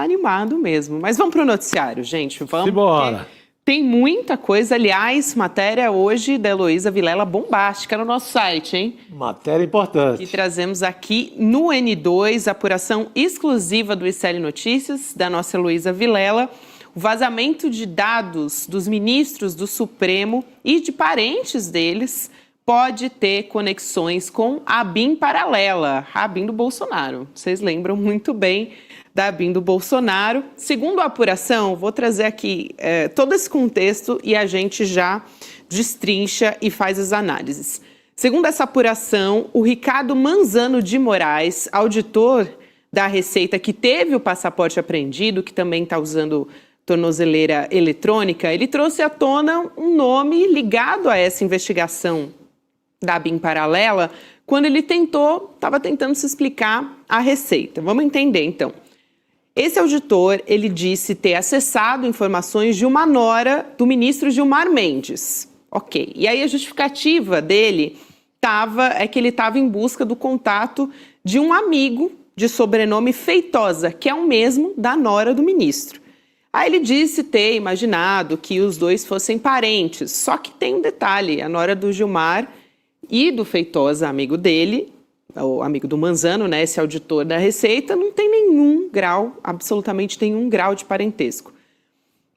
tá animado mesmo. Mas vamos pro noticiário, gente. Vamos. Simbora. Tem muita coisa. Aliás, matéria hoje da Heloísa Vilela bombástica no nosso site, hein? Matéria importante. Que trazemos aqui no N2, apuração exclusiva do ICL Notícias, da nossa Heloísa Vilela. O vazamento de dados dos ministros do Supremo e de parentes deles pode ter conexões com a BIM paralela, a BIM do Bolsonaro. Vocês lembram muito bem da BIM do Bolsonaro. Segundo a apuração, vou trazer aqui todo esse contexto e a gente já destrincha e faz as análises. Segundo essa apuração, o Ricardo Manzano de Moraes, auditor da Receita, que teve o passaporte apreendido, que também está usando tornozeleira eletrônica, ele trouxe à tona um nome ligado a essa investigação da BIM paralela, quando ele estava tentando se explicar a Receita. Vamos entender, então. Esse auditor, ele disse ter acessado informações de uma nora do ministro Gilmar Mendes. Ok. E aí a justificativa dele é que ele estava em busca do contato de um amigo de sobrenome Feitosa, que é o mesmo da nora do ministro. Aí ele disse ter imaginado que os dois fossem parentes, só que tem um detalhe, a nora do Gilmar e do Feitosa, amigo dele, o amigo do Manzano, né, esse auditor da Receita, não tem nenhum grau, absolutamente nenhum grau de parentesco.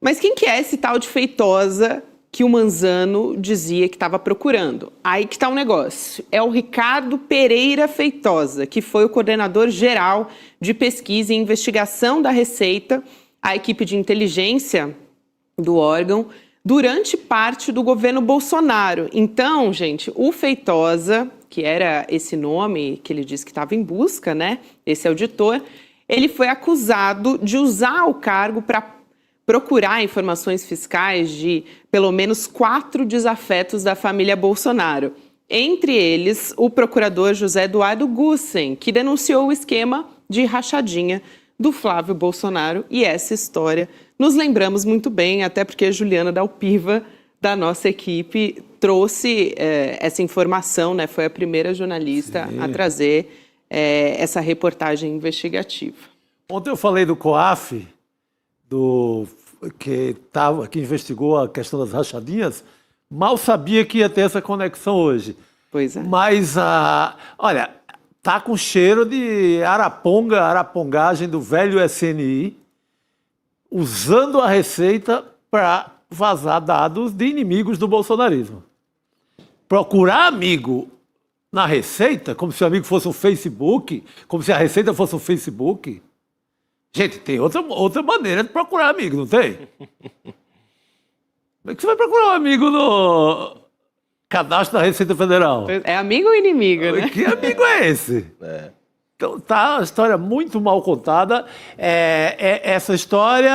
Mas quem que é esse tal de Feitosa que o Manzano dizia que estava procurando? Aí que está o negócio. É o Ricardo Pereira Feitosa, que foi o coordenador geral de pesquisa e investigação da Receita, a equipe de inteligência do órgão, durante parte do governo Bolsonaro. Então, gente, o Feitosa, que era esse nome que ele disse que estava em busca, né, esse auditor, ele foi acusado de usar o cargo para procurar informações fiscais de pelo menos 4 desafetos da família Bolsonaro. Entre eles, o procurador José Eduardo Gussen, que denunciou o esquema de rachadinha do Flávio Bolsonaro, e essa história nos lembramos muito bem, até porque a Juliana Dalpiva, da nossa equipe, trouxe essa informação, né? Foi a primeira jornalista a trazer essa reportagem investigativa. Ontem eu falei do COAF, que investigou a questão das rachadinhas, mal sabia que ia ter essa conexão hoje. Pois é. Mas, olha, tá com cheiro de arapongagem do velho SNI, usando a Receita para vazar dados de inimigos do bolsonarismo. Procurar amigo na Receita, como se o amigo fosse um Facebook, como se a Receita fosse um Facebook. Gente, tem outra maneira de procurar amigo, não tem? Como é que você vai procurar um amigo no cadastro da Receita Federal? É amigo ou inimigo, né? Que amigo é esse? Então, tá uma história muito mal contada. Essa história,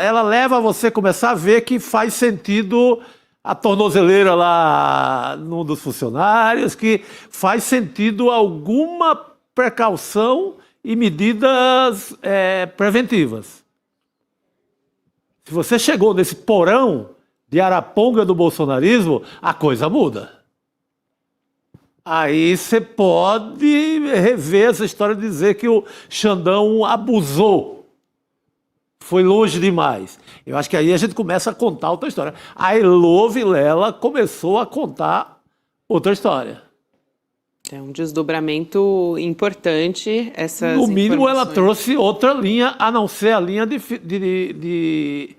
ela leva você a começar a ver que faz sentido a tornozeleira lá num dos funcionários, que faz sentido alguma precaução e medidas preventivas. Se você chegou nesse porão de araponga do bolsonarismo, a coisa muda. Aí você pode rever essa história de dizer que o Xandão abusou. Foi longe demais. Eu acho que aí a gente começa a contar outra história. A Elô Vilela começou a contar outra história. É um desdobramento importante essas No mínimo, ela informações. trouxe outra linha, a não ser a linha de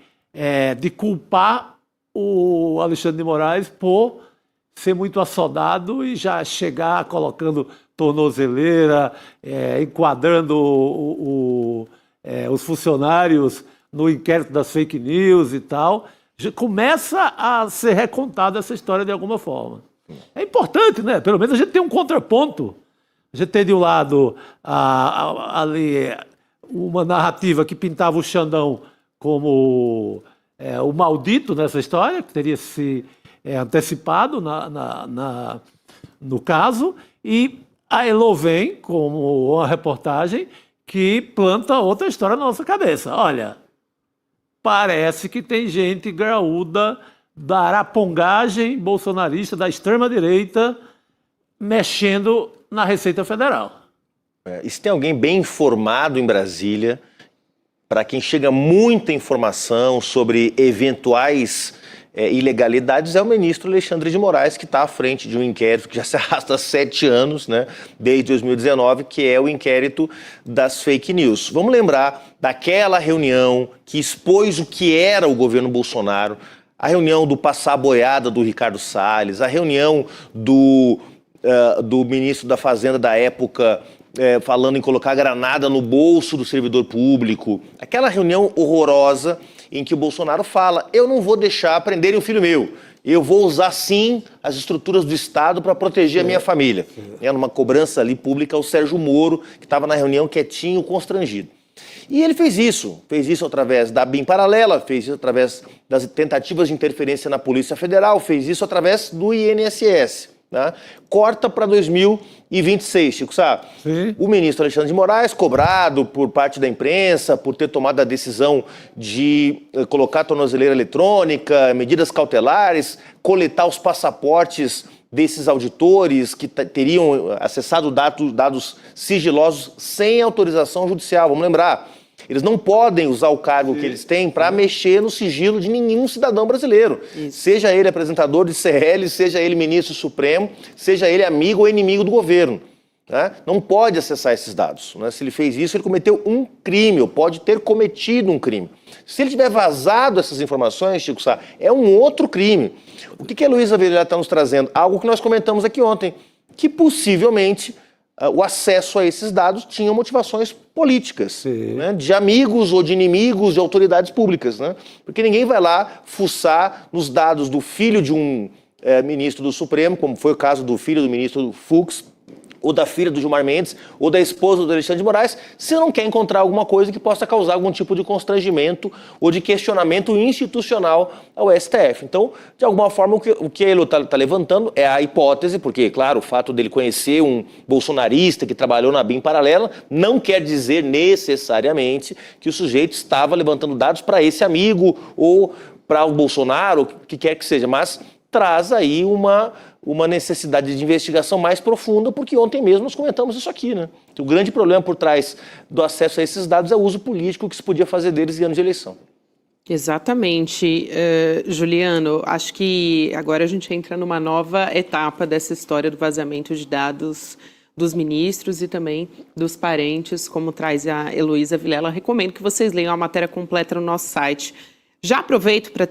culpar o Alexandre de Moraes por ser muito assodado e já chegar colocando tornozeleira, enquadrando os funcionários no inquérito das fake news e tal. Já começa a ser recontada essa história de alguma forma. É importante, né? Pelo menos a gente tem um contraponto. A gente tem de um lado ali uma narrativa que pintava o Xandão como o maldito nessa história, que teria se antecipado no caso, e a Elô vem como uma reportagem que planta outra história na nossa cabeça. Olha, parece que tem gente graúda da arapongagem bolsonarista, da extrema-direita, mexendo na Receita Federal. E se tem alguém bem informado em Brasília, para quem chega muita informação sobre eventuais ilegalidades, é o ministro Alexandre de Moraes, que está à frente de um inquérito que já se arrasta há 7 anos, né, desde 2019, que é o inquérito das fake news. Vamos lembrar daquela reunião que expôs o que era o governo Bolsonaro, a reunião do passar boiada do Ricardo Salles, a reunião do ministro da Fazenda da época, falando em colocar granada no bolso do servidor público. Aquela reunião horrorosa em que o Bolsonaro fala: eu não vou deixar prenderem um filho meu. Eu vou usar, sim, as estruturas do Estado para proteger a minha família. Numa cobrança ali pública ao Sérgio Moro, que estava na reunião quietinho, constrangido. E ele fez isso através da BIM paralela, fez isso através das tentativas de interferência na Polícia Federal, fez isso através do INSS. Né? Corta para 2026, Chico Sá. O ministro Alexandre de Moraes, cobrado por parte da imprensa por ter tomado a decisão de colocar tornozeleira eletrônica, medidas cautelares, coletar os passaportes desses auditores que teriam acessado dados sigilosos sem autorização judicial. Vamos lembrar, eles não podem usar o cargo que eles têm para mexer no sigilo de nenhum cidadão brasileiro. Seja ele apresentador de CL, seja ele ministro supremo, seja ele amigo ou inimigo do governo. Né? Não pode acessar esses dados. Né? Se ele fez isso, ele cometeu um crime, ou pode ter cometido um crime. Se ele tiver vazado essas informações, Chico Sá, é um outro crime. O que a Heloísa Vilela está nos trazendo? Algo que nós comentamos aqui ontem, que possivelmente o acesso a esses dados tinha motivações políticas, né, de amigos ou de inimigos de autoridades públicas, né? Porque ninguém vai lá fuçar nos dados do filho de um ministro do Supremo, como foi o caso do filho do ministro Fux, ou da filha do Gilmar Mendes, ou da esposa do Alexandre de Moraes, se não quer encontrar alguma coisa que possa causar algum tipo de constrangimento ou de questionamento institucional ao STF. Então, de alguma forma, o que ele está levantando é a hipótese, porque, claro, o fato dele conhecer um bolsonarista que trabalhou na BIM paralela não quer dizer necessariamente que o sujeito estava levantando dados para esse amigo ou para o Bolsonaro, o que quer que seja, mas traz aí uma necessidade de investigação mais profunda, porque ontem mesmo nós comentamos isso aqui, né? O grande problema por trás do acesso a esses dados é o uso político que se podia fazer deles em anos de eleição. Exatamente. Juliano, acho que agora a gente entra numa nova etapa dessa história do vazamento de dados dos ministros e também dos parentes, como traz a Heloísa Vilela. Recomendo que vocês leiam a matéria completa no nosso site. Já aproveito para